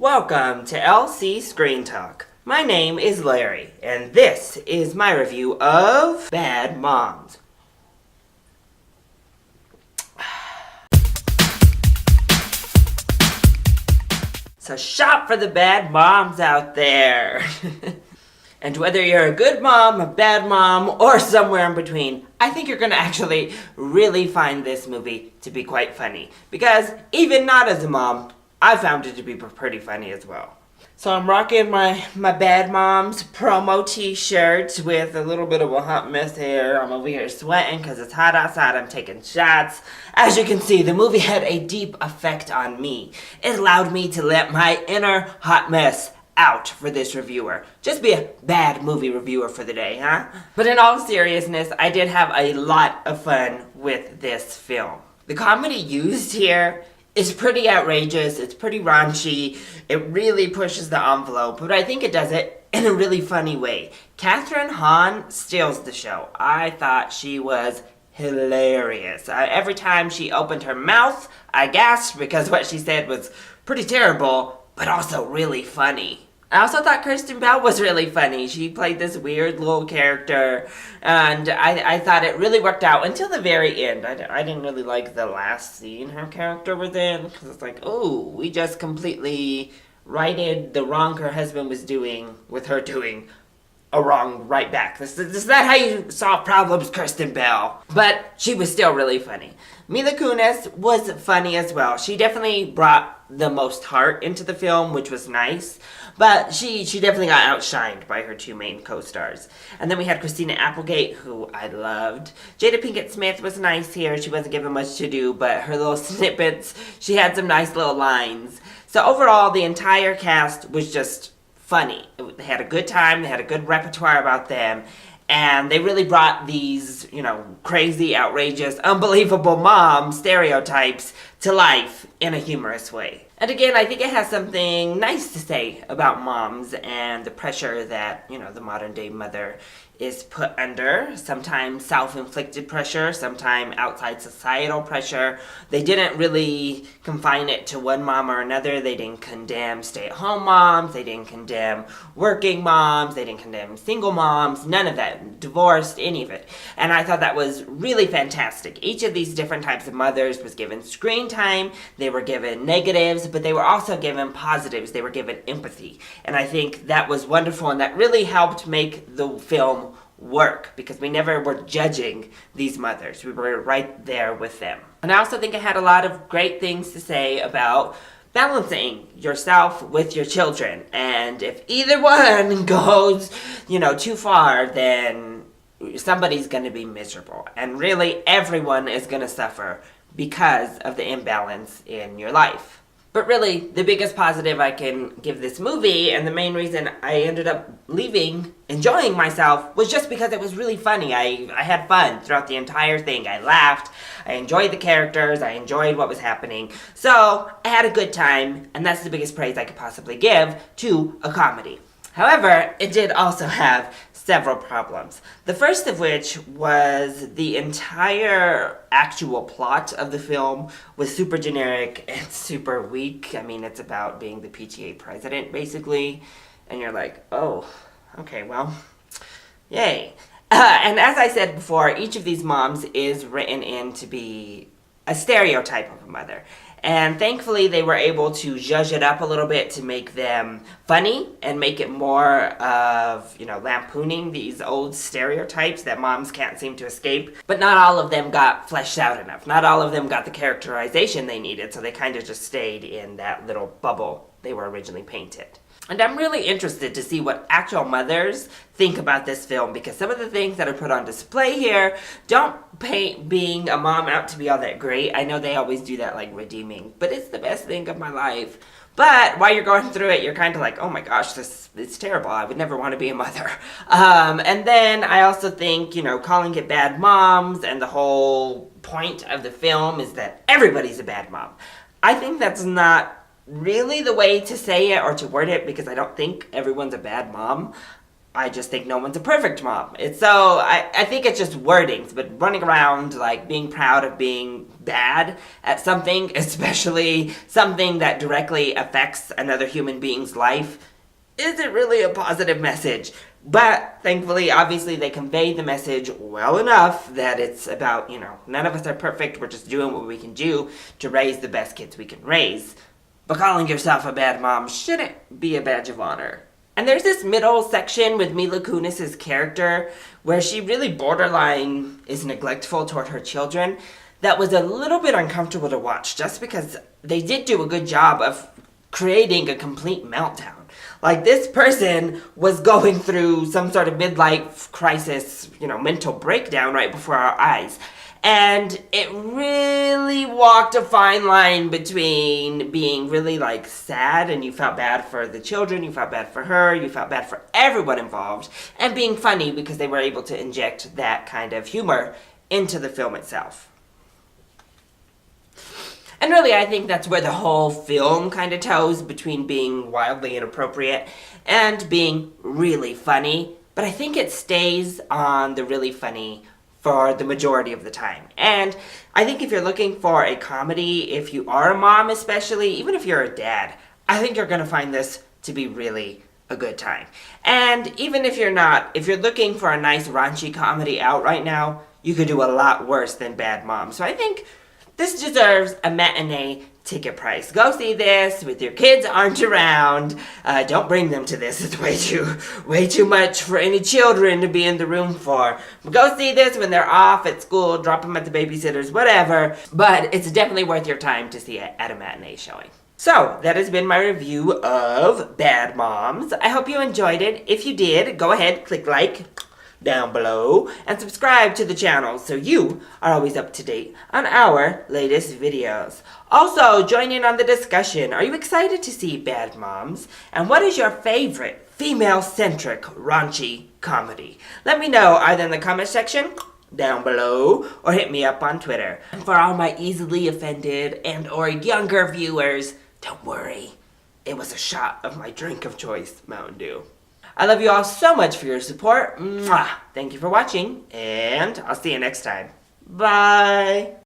Welcome to LC Screen Talk. My name is Larry, and this is my review of Bad Moms. So shop for the bad moms out there. And whether you're a good mom, a bad mom, or somewhere in between, I think you're going to actually really find this movie to be quite funny. Because even not as a mom, I found it to be pretty funny as well. So I'm rocking my Bad Moms promo t-shirt with a little bit of a hot mess here. I'm over here sweating because it's hot outside. I'm taking shots. As you can see, the movie had a deep effect on me. It allowed me to let my inner hot mess out for this reviewer. Just be a bad movie reviewer for the day, huh? But in all seriousness, I did have a lot of fun with this film. The comedy used here is pretty outrageous, it's pretty raunchy, it really pushes the envelope, but I think it does it in a really funny way. Catherine Hahn steals the show. I thought she was hilarious. Every time she opened her mouth, I gasped because what she said was pretty terrible, but also really funny. I also thought Kristen Bell was really funny. She played this weird little character, and I thought it really worked out until the very end. I didn't really like the last scene her character was in, because it's like, oh, we just completely righted the wrong her husband was doing with her doing a wrong right back. This is not how you solve problems, Kristen Bell. But she was still really funny. Mila Kunis was funny as well. She definitely brought the most heart into the film, which was nice. But she definitely got outshined by her two main co-stars. And then we had Christina Applegate, who I loved. Jada Pinkett Smith was nice here. She wasn't given much to do, but her little snippets, she had some nice little lines. So overall, the entire cast was just funny. They had a good time. They had a good repertoire about them. And they really brought these, crazy, outrageous, unbelievable mom stereotypes to life in a humorous way. And again, I think it has something nice to say about moms and the pressure that, the modern day mother is put under. Sometimes self-inflicted pressure, sometimes outside societal pressure. They didn't really confine it to one mom or another. They didn't condemn stay-at-home moms. They didn't condemn working moms. They didn't condemn single moms. None of that. Divorced, any of it. And I thought that was really fantastic. Each of these different types of mothers was given screen time. They were given negatives, but they were also given positives. They were given empathy. And I think that was wonderful, and that really helped make the film work, because we never were judging these mothers. We were right there with them. And I also think it had a lot of great things to say about balancing yourself with your children. And if either one goes, too far, then somebody's going to be miserable. And really, everyone is going to suffer because of the imbalance in your life. But really, the biggest positive I can give this movie, and the main reason I ended up leaving enjoying myself, was just because it was really funny. I had fun throughout the entire thing. I laughed, I enjoyed the characters, I enjoyed what was happening. So, I had a good time, and that's the biggest praise I could possibly give to a comedy. However, it did also have several problems. The first of which was the entire actual plot of the film was super generic and super weak. I mean, it's about being the PTA president, basically. And you're like, oh, okay, well, yay. And as I said before, each of these moms is written in to be a stereotype of a mother. And thankfully, they were able to zhuzh it up a little bit to make them funny and make it more of, lampooning these old stereotypes that moms can't seem to escape. But not all of them got fleshed out enough. Not all of them got the characterization they needed, so they kind of just stayed in that little bubble they were originally painted. And I'm really interested to see what actual mothers think about this film, because some of the things that are put on display here don't paint being a mom out to be all that great. I know they always do that, like, redeeming, but it's the best thing of my life. But while you're going through it, you're kind of like, oh my gosh, it's terrible. I would never want to be a mother. And then I also think, calling it Bad Moms, and the whole point of the film is that everybody's a bad mom. I think that's not really the way to say it or to word it, because I don't think everyone's a bad mom. I just think no one's a perfect mom. I think it's just wordings, but running around like being proud of being bad at something, especially something that directly affects another human being's life, isn't really a positive message. But thankfully, obviously, they conveyed the message well enough that it's about, none of us are perfect, we're just doing what we can do to raise the best kids we can raise. But calling yourself a bad mom shouldn't be a badge of honor. And there's this middle section with Mila Kunis's character where she really borderline is neglectful toward her children. That was a little bit uncomfortable to watch just because they did do a good job of creating a complete meltdown. Like, this person was going through some sort of midlife crisis, mental breakdown right before our eyes. And it really walked a fine line between being really, sad and you felt bad for the children, you felt bad for her, you felt bad for everyone involved, and being funny because they were able to inject that kind of humor into the film itself. And really, I think that's where the whole film kind of toes between being wildly inappropriate and being really funny. But I think it stays on the really funny for the majority of the time. And I think if you're looking for a comedy, if you are a mom especially, even if you're a dad, I think you're going to find this to be really a good time. And even if you're not, if you're looking for a nice raunchy comedy out right now, you could do a lot worse than Bad Mom. So I think this deserves a matinee ticket price. Go see this with your kids aren't around. Don't bring them to this. It's way too much for any children to be in the room for. But go see this when they're off at school, drop them at the babysitter's, whatever. But it's definitely worth your time to see it at a matinee showing. So, that has been my review of Bad Moms. I hope you enjoyed it. If you did, go ahead, click like down below and subscribe to the channel so you are always up to date on our latest videos. Also, join in on the discussion. Are you excited to see Bad Moms? And what is your favorite female-centric raunchy comedy? Let me know either in the comment section down below or hit me up on Twitter. And for all my easily offended and or younger viewers, don't worry. It was a shot of my drink of choice, Mountain Dew. I love you all so much for your support. Mwah! Thank you for watching, and I'll see you next time. Bye!